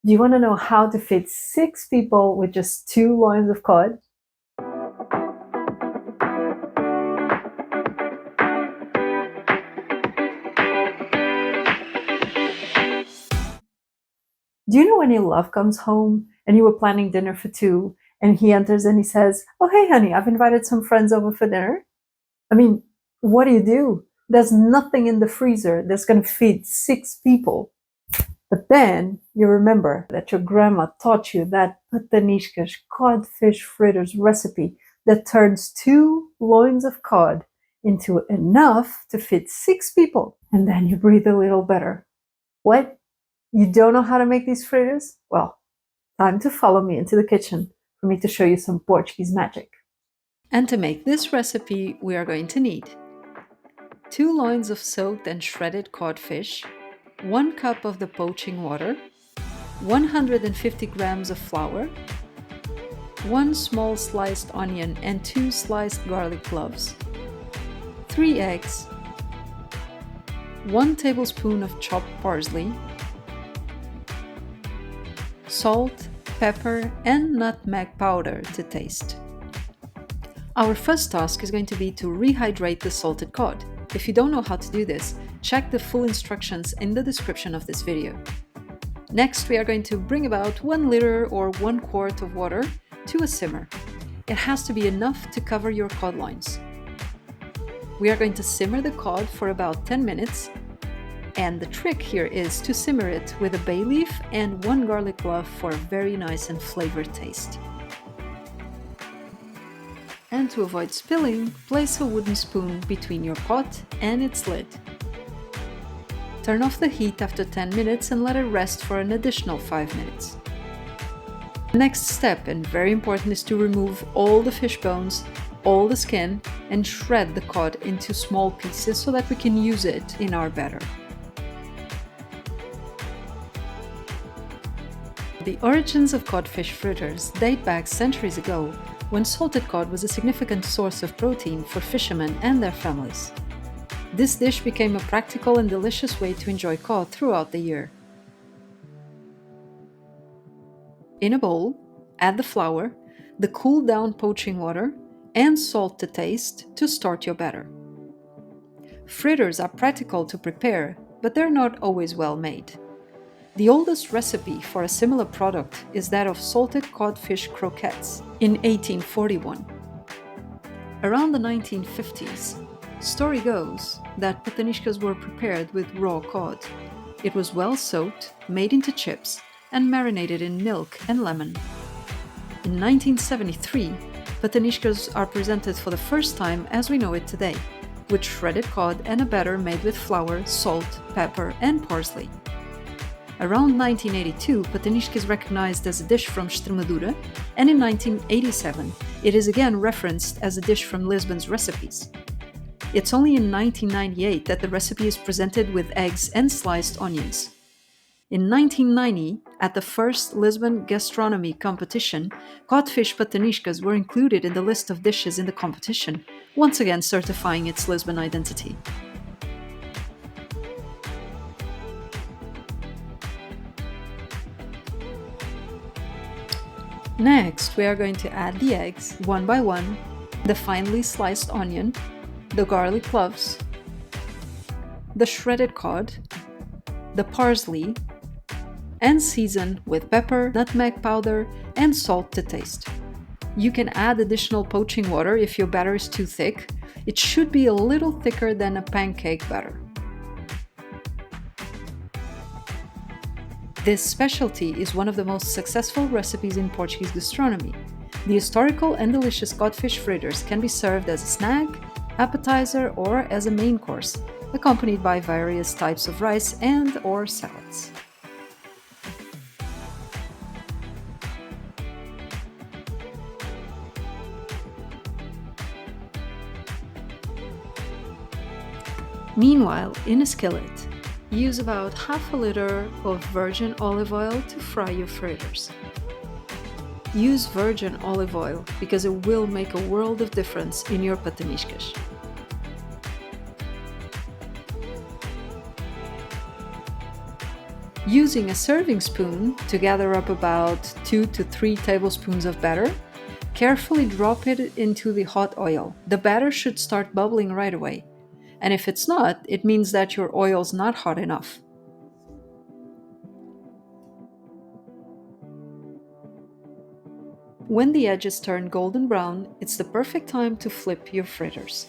Do you want to know how to feed 6 people with just 2 loins of cod? Do you know when your love comes home and you were planning dinner for 2 and he enters and he says, "Oh, hey, honey, I've invited some friends over for dinner"? I mean, what do? There's nothing in the freezer that's going to feed 6 people. But then you remember that your grandma taught you that Pataniscas codfish fritters recipe that turns 2 loins of cod into enough to feed 6 people. And then you breathe a little better. What? You don't know how to make these fritters? Well, time to follow me into the kitchen for me to show you some Portuguese magic. And to make this recipe, we are going to need 2 loins of soaked and shredded codfish, 1 cup of the poaching water, 150 grams of flour, 1 small sliced onion and 2 sliced garlic cloves, 3 eggs, 1 tablespoon of chopped parsley, salt, pepper, and nutmeg powder to taste. Our first task is going to be to rehydrate the salted cod. If you don't know how to do this, check the full instructions in the description of this video. Next, we are going to bring about 1 liter or 1 quart of water to a simmer. It has to be enough to cover your cod loins. We are going to simmer the cod for about 10 minutes, and the trick here is to simmer it with a bay leaf and 1 garlic clove for a very nice and flavored taste. And to avoid spilling, place a wooden spoon between your pot and its lid. Turn off the heat after 10 minutes and let it rest for an additional 5 minutes. The next step, and very important, is to remove all the fish bones, all the skin, and shred the cod into small pieces so that we can use it in our batter. The origins of codfish fritters date back centuries ago, when salted cod was a significant source of protein for fishermen and their families. This dish became a practical and delicious way to enjoy cod throughout the year. In a bowl, add the flour, the cooled down poaching water, and salt to taste to start your batter. Fritters are practical to prepare, but they're not always well made. The oldest recipe for a similar product is that of salted codfish croquettes in 1841. Around the 1950s, story goes that pataniscas were prepared with raw cod. It was well soaked, made into chips, and marinated in milk and lemon. In 1973, pataniscas are presented for the first time as we know it today, with shredded cod and a batter made with flour, salt, pepper, and parsley. Around 1982, patanisca is recognized as a dish from Extremadura, and in 1987, it is again referenced as a dish from Lisbon's recipes. It's only in 1998 that the recipe is presented with eggs and sliced onions. In 1990, at the first Lisbon gastronomy competition, codfish pataniscas were included in the list of dishes in the competition, once again certifying its Lisbon identity. Next, we are going to add the eggs, one by one, the finely sliced onion, the garlic cloves, the shredded cod, the parsley, and season with pepper, nutmeg powder, and salt to taste. You can add additional poaching water if your batter is too thick. It should be a little thicker than a pancake batter. This specialty is one of the most successful recipes in Portuguese gastronomy. The historical and delicious codfish fritters can be served as a snack, appetizer, or as a main course, accompanied by various types of rice and/or salads. Meanwhile, in a skillet, use about half a liter of virgin olive oil to fry your fritters. Use virgin olive oil because it will make a world of difference in your pataniscas. Using a serving spoon to gather up about 2 to 3 tablespoons of batter, carefully drop it into the hot oil. The batter should start bubbling right away. And if it's not, it means that your oil's not hot enough. When the edges turn golden brown, it's the perfect time to flip your fritters.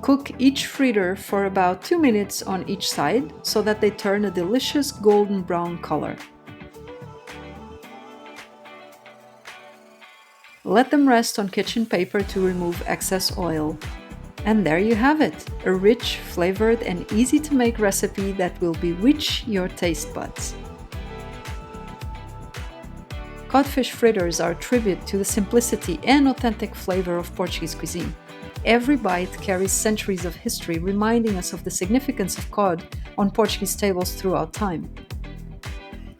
Cook each fritter for about 2 minutes on each side so that they turn a delicious golden brown color. Let them rest on kitchen paper to remove excess oil. And there you have it, a rich, flavored and easy to make recipe that will bewitch your taste buds. Codfish fritters are a tribute to the simplicity and authentic flavor of Portuguese cuisine. Every bite carries centuries of history reminding us of the significance of cod on Portuguese tables throughout time.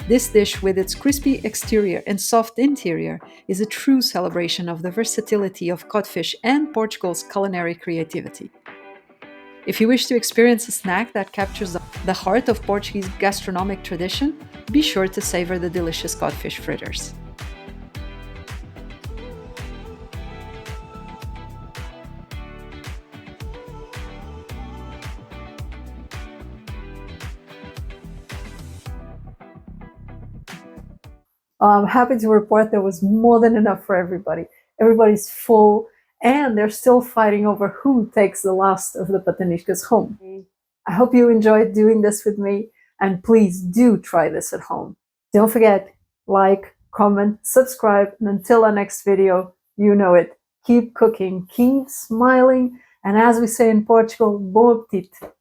This dish, with its crispy exterior and soft interior, is a true celebration of the versatility of codfish and Portugal's culinary creativity. If you wish to experience a snack that captures the heart of Portuguese gastronomic tradition, be sure to savor the delicious codfish fritters. I'm happy to report there was more than enough for everybody. Everybody's full, and they're still fighting over who takes the last of the Pataniscas home. I hope you enjoyed doing this with me, and please do try this at home. Don't forget, like, comment, subscribe, and until our next video, you know it. Keep cooking, keep smiling, and as we say in Portugal, bom apetite.